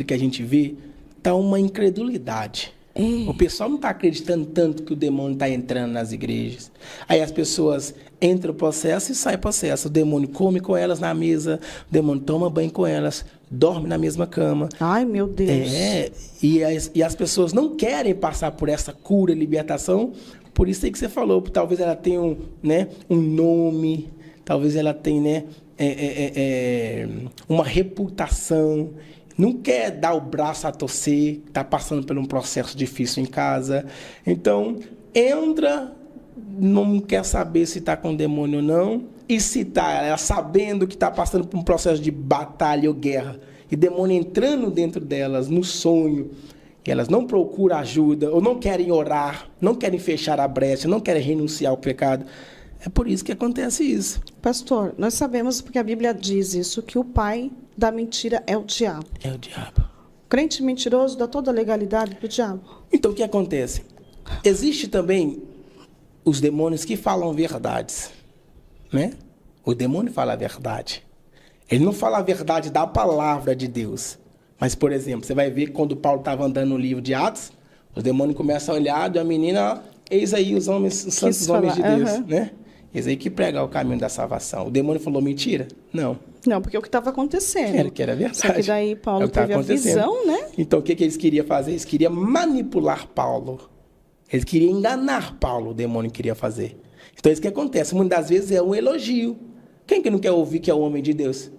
que a gente vê, está uma incredulidade. O pessoal não está acreditando tanto que o demônio está entrando nas igrejas. Aí as pessoas entram no processo e saem do processo. O demônio come com elas na mesa, o demônio toma banho com elas, dorme na mesma cama. Ai, meu Deus. E as pessoas não querem passar por essa cura e libertação. Por isso aí que você falou, talvez ela tenha um nome, talvez ela tenha uma reputação, não quer dar o braço a torcer, está passando por um processo difícil em casa. Então, entra, não quer saber se está com demônio ou não, e se está, ela sabendo que está passando por um processo de batalha ou guerra, e demônio entrando dentro delas, no sonho, e elas não procuram ajuda, ou não querem orar, não querem fechar a brecha, não querem renunciar ao pecado. É por isso que acontece isso. Pastor, nós sabemos, porque a Bíblia diz isso, que o pai da mentira é o diabo. É o diabo. Crente mentiroso dá toda a legalidade para o diabo. Então, o que acontece? Existe também os demônios que falam verdades, né? O demônio fala a verdade. Ele não fala a verdade da palavra de Deus. Mas, por exemplo, você vai ver que quando Paulo estava andando no livro de Atos, os demônios começam a olhar e a menina, eis aí os santos homens de Deus, né? Eis aí que prega o caminho da salvação. O demônio falou mentira? Não. Não, porque é o que estava acontecendo. Que era verdade. Só que daí Paulo teve a visão, né? Então, o que eles queriam fazer? Eles queriam manipular Paulo. Eles queriam enganar Paulo, o demônio queria fazer. Então, isso que acontece. Muitas das vezes é um elogio. Quem que não quer ouvir que é o homem de Deus?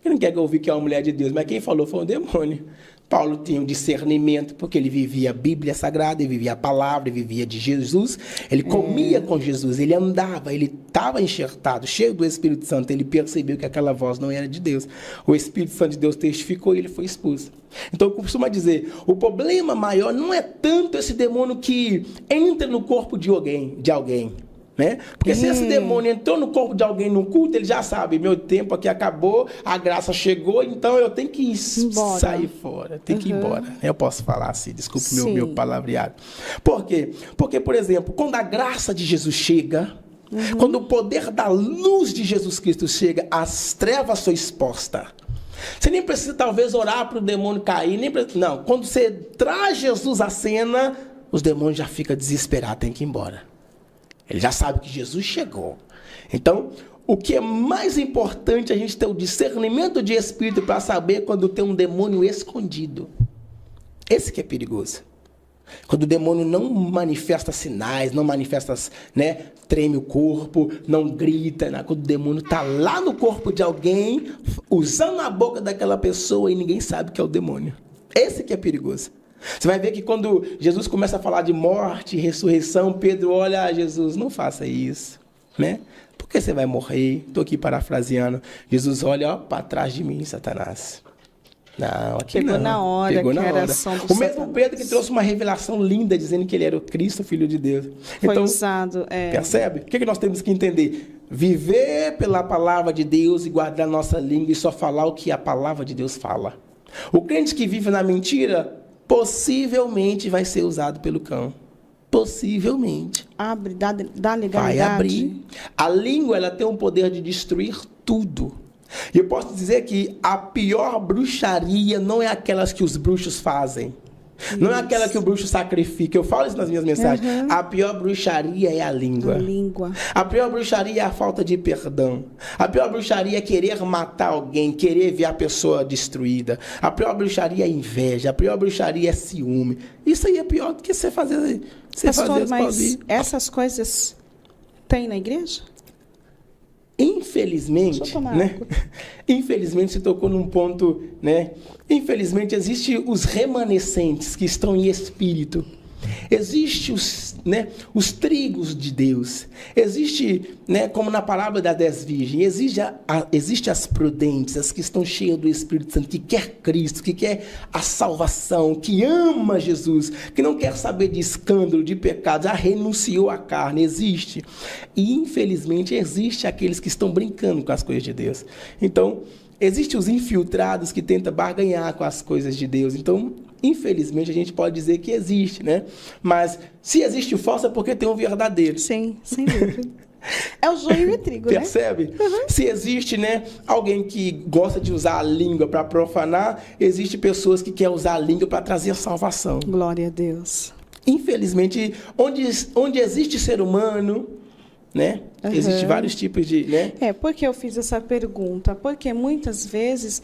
Quem não quer ouvir que é uma mulher de Deus? Mas quem falou foi o demônio. Paulo tinha um discernimento, porque ele vivia a Bíblia Sagrada, ele vivia a palavra, ele vivia de Jesus, ele comia com Jesus, ele andava, ele estava enxertado, cheio do Espírito Santo, ele percebeu que aquela voz não era de Deus. O Espírito Santo de Deus testificou e ele foi expulso. Então, eu costumo dizer, o problema maior não é tanto esse demônio que entra no corpo de alguém. Né? Porque se esse demônio entrou no corpo de alguém no culto, ele já sabe, meu tempo aqui acabou, a graça chegou, então eu tenho que sair fora, tenho que ir embora. Eu posso falar assim, desculpe meu palavreado. Por quê? Porque, por exemplo, quando a graça de Jesus chega, quando o poder da luz de Jesus Cristo chega, as trevas são expostas. Você nem precisa talvez orar para o demônio cair, não, quando você traz Jesus à cena, os demônios já ficam desesperados, tem que ir embora. Ele já sabe que Jesus chegou. Então, o que é mais importante é a gente ter o discernimento de espírito para saber quando tem um demônio escondido. Esse que é perigoso. Quando o demônio não manifesta sinais, não manifesta, treme o corpo, não grita. Quando o demônio está lá no corpo de alguém, usando a boca daquela pessoa e ninguém sabe que é o demônio. Esse que é perigoso. Você vai ver que quando Jesus começa a falar de morte, ressurreição, Pedro olha, Jesus, não faça isso, né? Porque você vai morrer. Estou aqui parafraseando. Jesus olha, para trás de mim, Satanás. Não, aqui Pegou não. Na hora. Pegou que na era hora. ação do o mesmo Satanás. Pedro que trouxe uma revelação linda, dizendo que ele era o Cristo, Filho de Deus. Foi então, usado. Percebe? O que nós temos que entender? Viver pela palavra de Deus e guardar nossa língua e só falar o que a palavra de Deus fala. O crente que vive na mentira, possivelmente vai ser usado pelo cão. Possivelmente. Abre, dá legalidade. Vai abrir. A língua, ela tem o poder de destruir tudo. E eu posso dizer que a pior bruxaria não é aquelas que os bruxos fazem. Isso. Não é aquela que o bruxo sacrifica. Eu falo isso nas minhas mensagens. A pior bruxaria é a língua. A pior bruxaria é a falta de perdão. A pior bruxaria é querer matar alguém, querer ver a pessoa destruída. A pior bruxaria é inveja. A pior bruxaria é ciúme. Isso aí é pior do que você fazer. Pastor, mas essas coisas tem na igreja? Infelizmente, Infelizmente se tocou num ponto, Infelizmente existe os remanescentes que estão em espírito. Existe os trigos de Deus. Existe, como na parábola das 10 virgens, existe as prudentes, as que estão cheias do Espírito Santo, que quer Cristo, que quer a salvação, que ama Jesus, que não quer saber de escândalo, de pecado, já renunciou à carne. Existe. E, infelizmente, existe aqueles que estão brincando com as coisas de Deus. Então, existem os infiltrados que tentam barganhar com as coisas de Deus. Então, infelizmente, a gente pode dizer que existe, Mas se existe o falso é porque tem um verdadeiro. Sim, sem dúvida. É o joio e o trigo, né? Percebe? Se existe, né, alguém que gosta de usar a língua para profanar, existe pessoas que querem usar a língua para trazer salvação. Glória a Deus. Infelizmente, onde existe ser humano, né? Existem vários tipos de, né? Por que eu fiz essa pergunta? Porque muitas vezes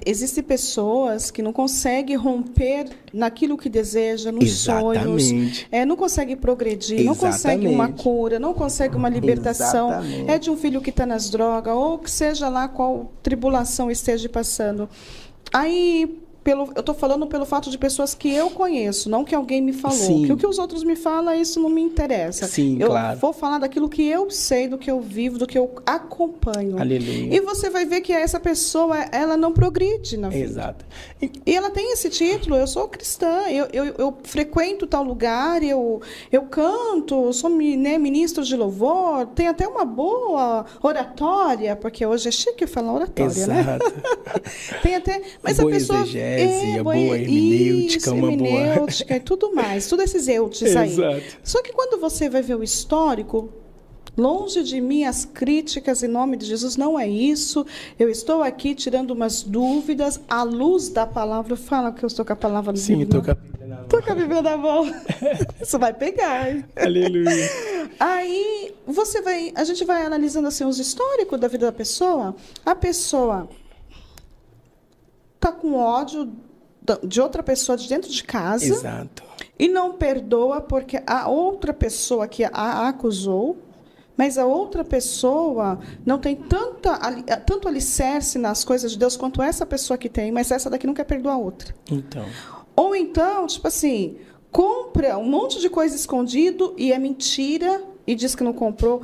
existem pessoas que não conseguem romper naquilo que deseja, nos sonhos, não conseguem progredir, não conseguem uma cura, não conseguem uma libertação, é de um filho que está nas drogas, ou que seja lá qual tribulação esteja passando. Aí, eu estou falando pelo fato de pessoas que eu conheço, não que alguém me falou. Sim. Que o que os outros me falam, isso não me interessa. Sim, eu claro. vou falar daquilo que eu sei, do que eu vivo, do que eu acompanho. Aleluia. E você vai ver que essa pessoa, ela não progride na vida. Exato. E ela tem esse título, eu sou cristã, eu frequento tal lugar, eu canto, sou ministro de louvor, tenho até uma boa oratória, porque hoje é chique falar oratória, Exato. né? Tem até, mas boa a pessoa boa hermenêutica, uma hermenêutica e tudo mais, tudo esses eutes aí. Exato. Só que quando você vai ver o histórico, longe de mim as críticas, em nome de Jesus, não é isso. Eu estou aqui tirando umas dúvidas à luz da palavra. Fala que eu estou com a palavra na Bíblia. Sim, estou com a Bíblia na mão. Estou com a Bíblia na mão. Isso vai pegar. Hein? Aleluia. Aí a gente vai analisando assim, os históricos da vida da pessoa. A pessoa está com ódio de outra pessoa de dentro de casa. Exato. E não perdoa porque a outra pessoa que a acusou, mas a outra pessoa não tem tanto alicerce nas coisas de Deus quanto essa pessoa que tem, mas essa daqui não quer perdoar a outra. Então. Ou então, tipo assim, compra um monte de coisa escondido e é mentira e diz que não comprou.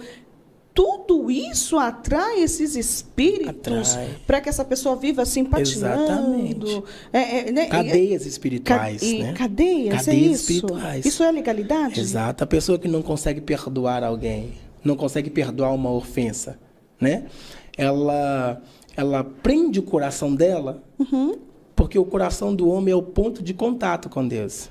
Tudo isso atrai esses espíritos para que essa pessoa viva assim, patinando. Exatamente. Né? Cadeias espirituais, né? Cadeias espirituais. Isso é legalidade? Exato. A pessoa que não consegue perdoar alguém, não consegue perdoar uma ofensa, né? Ela prende o coração dela, porque o coração do homem é o ponto de contato com Deus,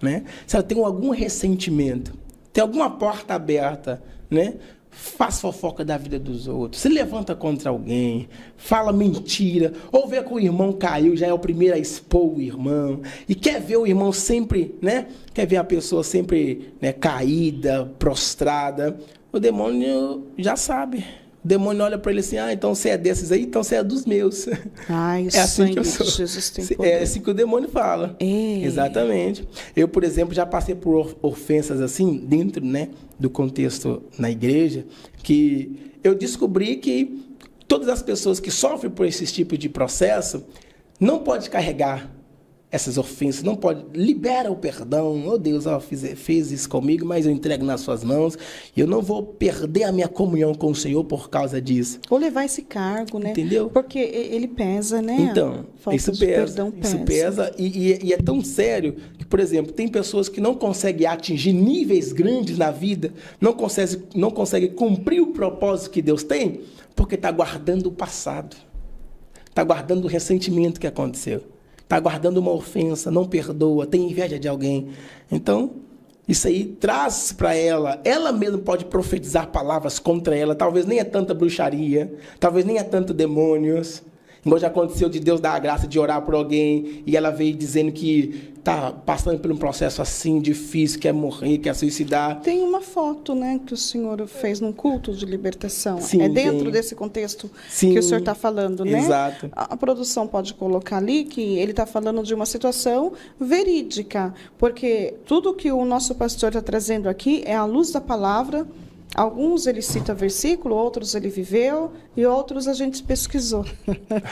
né? Se ela tem algum ressentimento, tem alguma porta aberta, né? Faz fofoca da vida dos outros, se levanta contra alguém, fala mentira, ou vê que o irmão caiu, já é o primeiro a expor o irmão, e quer ver o irmão sempre, né? Quer ver a pessoa sempre, né, caída, prostrada. O demônio já sabe. O demônio olha para ele assim, então você é desses aí, então você é dos meus. É assim que eu sou. Jesus tem poder. É assim que o demônio fala. Exatamente. Eu, por exemplo, já passei por ofensas assim, dentro, né, do contexto na igreja, que eu descobri que todas as pessoas que sofrem por esse tipo de processo não podem carregar essas ofensas, não pode, libera o perdão. Oh Deus, fez isso comigo, mas eu entrego nas suas mãos, e eu não vou perder a minha comunhão com o Senhor por causa disso. Ou levar esse cargo, né? Entendeu? Porque ele pesa, né? Então, isso pesa, e é tão sério que, por exemplo, tem pessoas que não conseguem atingir níveis grandes na vida, não conseguem cumprir o propósito que Deus tem, porque está guardando o passado, está guardando o ressentimento que aconteceu. Está guardando uma ofensa, não perdoa, tem inveja de alguém. Então, isso aí traz para ela mesma pode profetizar palavras contra ela, talvez nem é tanta bruxaria, talvez nem é tanto demônios. Igual já aconteceu de Deus dar a graça de orar por alguém, e ela veio dizendo que está passando por um processo assim difícil, quer morrer, quer suicidar. Tem uma foto, né, que o senhor fez num culto de libertação. Sim, é dentro desse contexto que o senhor está falando, né? Exato. A produção pode colocar ali que ele está falando de uma situação verídica, porque tudo que o nosso pastor está trazendo aqui é à luz da palavra. Alguns ele cita versículo, outros ele viveu e outros a gente pesquisou.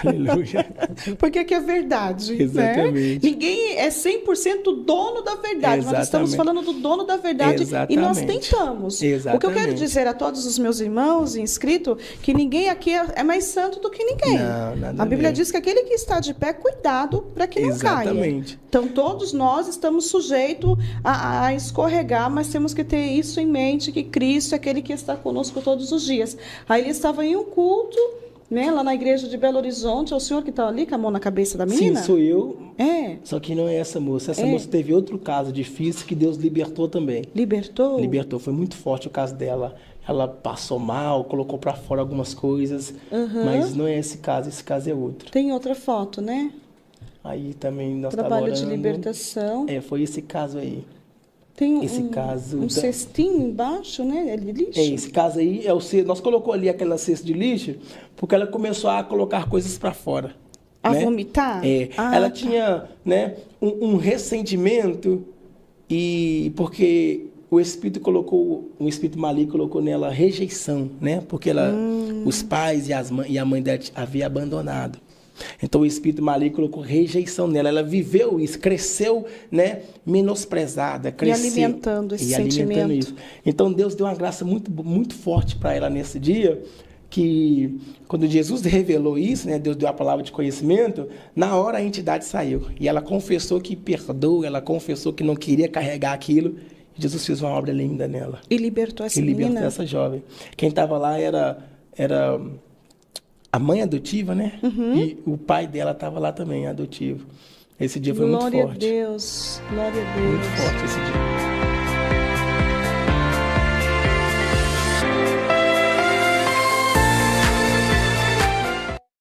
Aleluia. Porque aqui é verdade. Exatamente. Né? Ninguém é 100% dono da verdade. Exatamente. Nós estamos falando do dono da verdade. Exatamente. E nós tentamos. Exatamente. O que eu quero dizer a todos os meus irmãos inscritos, que ninguém aqui é mais santo do que ninguém. Não, nada a Bíblia mesmo. diz que aquele que está de pé, cuidado para que não caia. Exatamente. Então, todos nós estamos sujeitos a escorregar, mas temos que ter isso em mente, que Cristo é aquele que está conosco todos os dias. Aí ele estava em um culto né? Lá na igreja de Belo Horizonte, é o senhor que está ali com a mão na cabeça da menina? Sim, sou eu. É. Só que não é essa moça. Essa moça teve outro caso difícil que Deus libertou também. Libertou? Libertou. Foi muito forte o caso dela. Ela passou mal, colocou para fora algumas coisas. Mas não é esse caso é outro. Tem outra foto, né? Aí também nós trabalho de libertação. Foi esse caso aí. Tem esse caso um cestinho embaixo, né? É de lixo? Esse caso aí, nós colocamos ali aquela cesta de lixo porque ela começou a colocar coisas para fora. A né? vomitar? Ela tinha, né, um ressentimento e porque o espírito maligno colocou nela rejeição, né? Porque os pais e a mãe dela haviam abandonado. Então o espírito maligno colocou rejeição nela. Ela viveu isso, cresceu, né, menosprezada, cresceu. E alimentando esse sentimento. Isso. Então Deus deu uma graça muito, muito forte para ela nesse dia, que quando Jesus revelou isso, né, Deus deu a palavra de conhecimento, na hora a entidade saiu. E ela confessou que perdoou, ela confessou que não queria carregar aquilo. E Jesus fez uma obra linda nela. E libertou essa menina? Libertou essa jovem. Quem estava lá era a mãe adotiva, né? E o pai dela estava lá também, adotivo. Esse dia foi muito forte. Glória a Deus. Glória a Deus. Muito forte esse dia.